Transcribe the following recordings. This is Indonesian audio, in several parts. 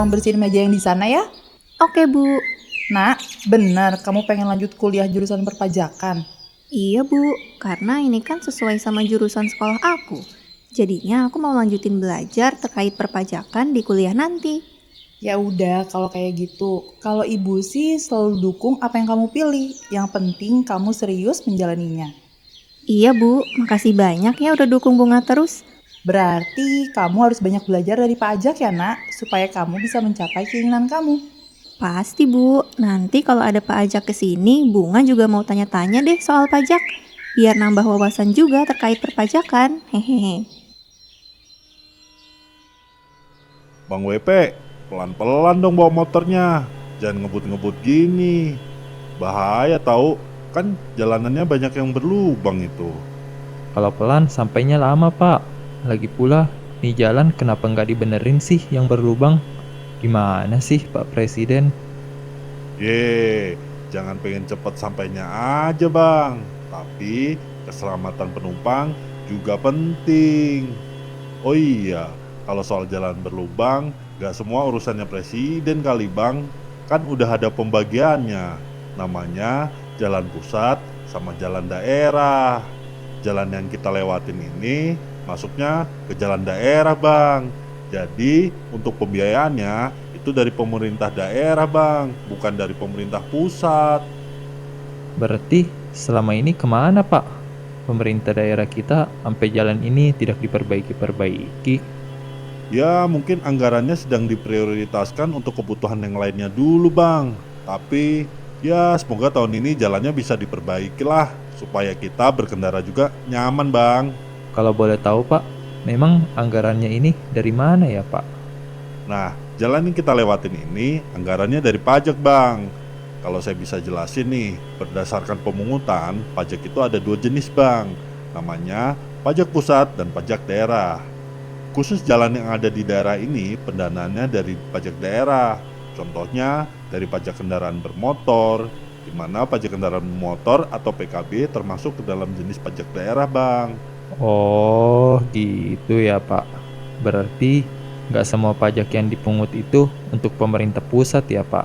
tolong bersihin meja yang di sana ya. Oke, Bu. Nak, benar kamu pengen lanjut kuliah jurusan perpajakan? Iya, Bu. Karena ini kan sesuai sama jurusan sekolah aku. Jadinya aku mau lanjutin belajar terkait perpajakan di kuliah nanti. Ya udah, kalau kayak gitu. Kalau ibu sih selalu dukung apa yang kamu pilih. Yang penting kamu serius menjalaninya. Iya, Bu. Makasih banyak ya udah dukung Bunga terus. Berarti kamu harus banyak belajar dari Pak Ajak ya nak, supaya kamu bisa mencapai keinginan kamu. Pasti, Bu. Nanti kalau ada Pak Ajak ke sini, Bunga juga mau tanya-tanya deh soal pajak. Biar nambah wawasan juga terkait perpajakan. Hehehe. Bang WP, pelan-pelan dong bawa motornya. Jangan ngebut-ngebut gini. Bahaya tahu, kan jalanannya banyak yang berlubang itu. Kalau pelan sampainya lama pak. Lagi pula, nih jalan kenapa nggak dibenerin sih yang berlubang? Gimana sih Pak Presiden? Jangan pengen cepet sampainya aja bang. Tapi keselamatan penumpang juga penting. Oh iya, kalau soal jalan berlubang, gak semua urusannya presiden kali bang. Kan udah ada pembagiannya. Namanya jalan pusat sama jalan daerah. Jalan yang kita lewatin ini masuknya ke jalan daerah bang. Jadi untuk pembiayaannya itu dari pemerintah daerah bang, bukan dari pemerintah pusat. Berarti selama ini kemana pak? Pemerintah daerah kita sampai jalan ini tidak diperbaiki-perbaiki. Ya mungkin anggarannya sedang diprioritaskan untuk kebutuhan yang lainnya dulu bang. Tapi ya semoga tahun ini jalannya bisa diperbaiki lah, supaya kita berkendara juga nyaman bang. Kalau boleh tahu pak, memang anggarannya ini dari mana ya pak? Nah, jalan yang kita lewatin ini anggarannya dari pajak bang. Kalau saya bisa jelasin nih, berdasarkan pemungutan, pajak itu ada dua jenis bang. Namanya pajak pusat dan pajak daerah. Khusus jalan yang ada di daerah ini pendanaannya dari pajak daerah. Contohnya dari pajak kendaraan bermotor, di mana pajak kendaraan bermotor atau PKB termasuk ke dalam jenis pajak daerah bang. Oh gitu ya pak. Berarti nggak semua pajak yang dipungut itu untuk pemerintah pusat ya pak?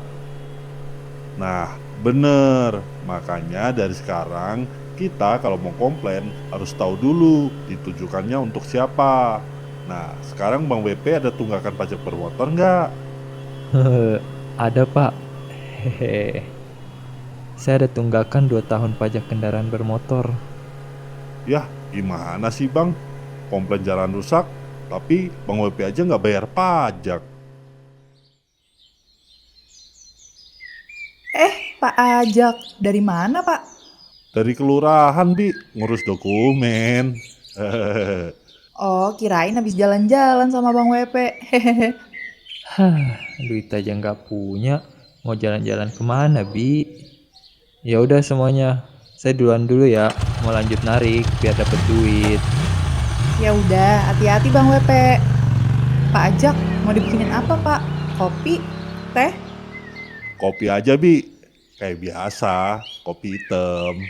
Nah, bener. Makanya dari sekarang kita kalau mau komplain harus tahu dulu ditujukannya untuk siapa. Nah, sekarang Bang WP ada tunggakan pajak bermotor nggak? Ada pak. Hehe. Saya ada tunggakan 2 tahun pajak kendaraan bermotor. Yah, gimana sih Bang? Komplain jalan rusak, tapi Bang WP aja nggak bayar pajak. Pak Ajak, dari mana Pak? Dari kelurahan, Bi, ngurus dokumen. Oh, kirain habis jalan-jalan sama Bang WP. Hehehe. Hah, duit aja nggak punya. Mau jalan-jalan kemana, Bi? Ya udah semuanya. Saya duluan dulu ya. Mau lanjut narik biar dapet duit. Ya udah, hati-hati Bang WP. Pak Ajak, mau dibikinin apa Pak? Kopi? Teh? Kopi aja, Bi. Kayak biasa, kopi hitam.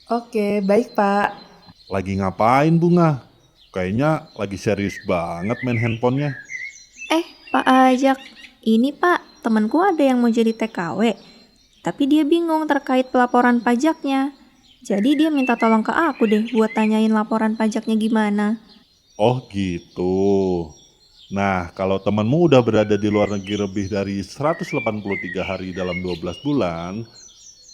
Oke, baik Pak. Lagi ngapain, Bunga? Kayaknya lagi serius banget main handphonenya. Pak Ajak. Ini Pak, temanku ada yang mau jadi TKW. Tapi dia bingung terkait pelaporan pajaknya. Jadi dia minta tolong ke aku deh buat tanyain laporan pajaknya gimana. Oh gitu. Nah, kalau temanmu udah berada di luar negeri lebih dari 183 hari dalam 12 bulan,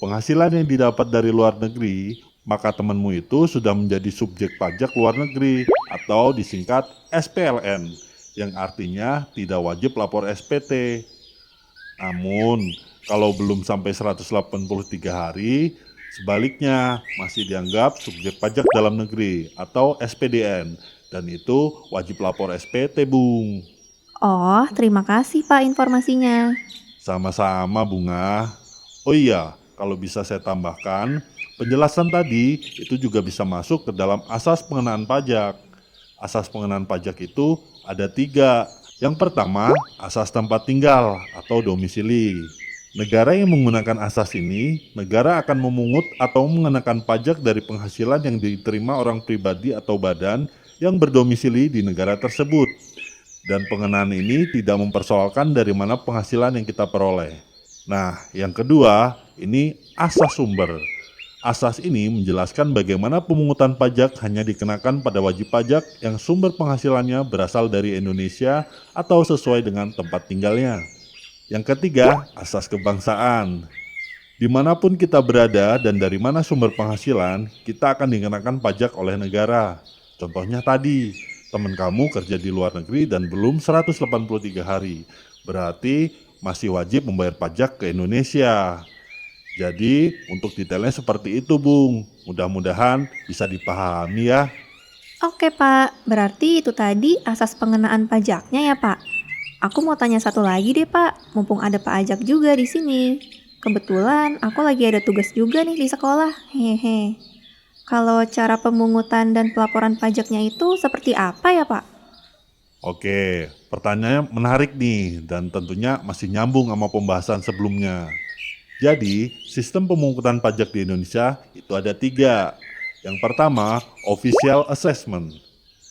penghasilan yang didapat dari luar negeri, maka temanmu itu sudah menjadi subjek pajak luar negeri atau disingkat SPLN, yang artinya tidak wajib lapor SPT. Namun, kalau belum sampai 183 hari, sebaliknya masih dianggap subjek pajak dalam negeri atau SPDN, dan itu wajib lapor SPT, Bung. Oh, terima kasih Pak informasinya. Sama-sama, Bunga. Oh iya, kalau bisa saya tambahkan, penjelasan tadi itu juga bisa masuk ke dalam asas pengenaan pajak. Asas pengenaan pajak itu ada 3. Yang pertama, asas tempat tinggal atau domisili. Negara yang menggunakan asas ini, negara akan memungut atau mengenakan pajak dari penghasilan yang diterima orang pribadi atau badan yang berdomisili di negara tersebut. Dan pengenaan ini tidak mempersoalkan dari mana penghasilan yang kita peroleh. Nah, yang kedua, ini asas sumber. Asas ini menjelaskan bagaimana pemungutan pajak hanya dikenakan pada wajib pajak yang sumber penghasilannya berasal dari Indonesia atau sesuai dengan tempat tinggalnya. Yang ketiga, asas kebangsaan. Dimanapun kita berada dan dari mana sumber penghasilan, kita akan dikenakan pajak oleh negara. Contohnya tadi, teman kamu kerja di luar negeri dan belum 183 hari. Berarti masih wajib membayar pajak ke Indonesia. Jadi, untuk detailnya seperti itu, Bung. Mudah-mudahan bisa dipahami ya. Oke Pak, berarti itu tadi asas pengenaan pajaknya ya Pak. Aku mau tanya satu lagi deh Pak, mumpung ada Pak Ajak juga di sini. Kebetulan aku lagi ada tugas juga nih di sekolah, hehe. Kalau cara pemungutan dan pelaporan pajaknya itu seperti apa ya Pak? Oke, pertanyaannya menarik nih dan tentunya masih nyambung sama pembahasan sebelumnya. Jadi, sistem pemungutan pajak di Indonesia itu ada 3. Yang pertama, official assessment.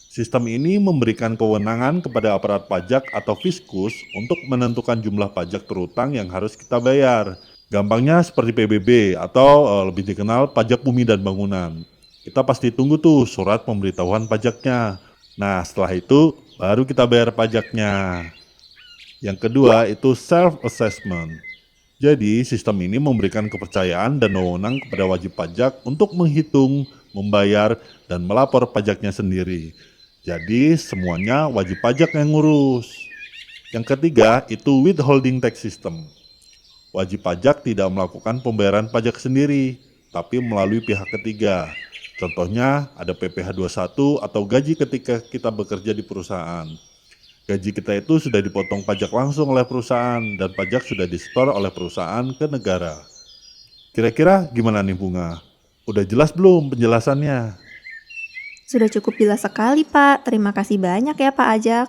Sistem ini memberikan kewenangan kepada aparat pajak atau Fiskus untuk menentukan jumlah pajak terutang yang harus kita bayar. Gampangnya seperti PBB atau lebih dikenal pajak bumi dan bangunan. Kita pasti tunggu tuh surat pemberitahuan pajaknya. Nah, setelah itu baru kita bayar pajaknya. Yang kedua itu self-assessment. Jadi, sistem ini memberikan kepercayaan dan wewenang kepada wajib pajak untuk menghitung, membayar, dan melapor pajaknya sendiri. Jadi, semuanya wajib pajak yang ngurus. Yang ketiga, itu withholding tax system. Wajib pajak tidak melakukan pembayaran pajak sendiri, tapi melalui pihak ketiga. Contohnya, ada PPh 21 atau gaji ketika kita bekerja di perusahaan. Gaji kita itu sudah dipotong pajak langsung oleh perusahaan dan pajak sudah disetor oleh perusahaan ke negara. Kira-kira gimana nih Bunga? Udah jelas belum penjelasannya? Sudah cukup jelas sekali Pak, terima kasih banyak ya Pak Ajak.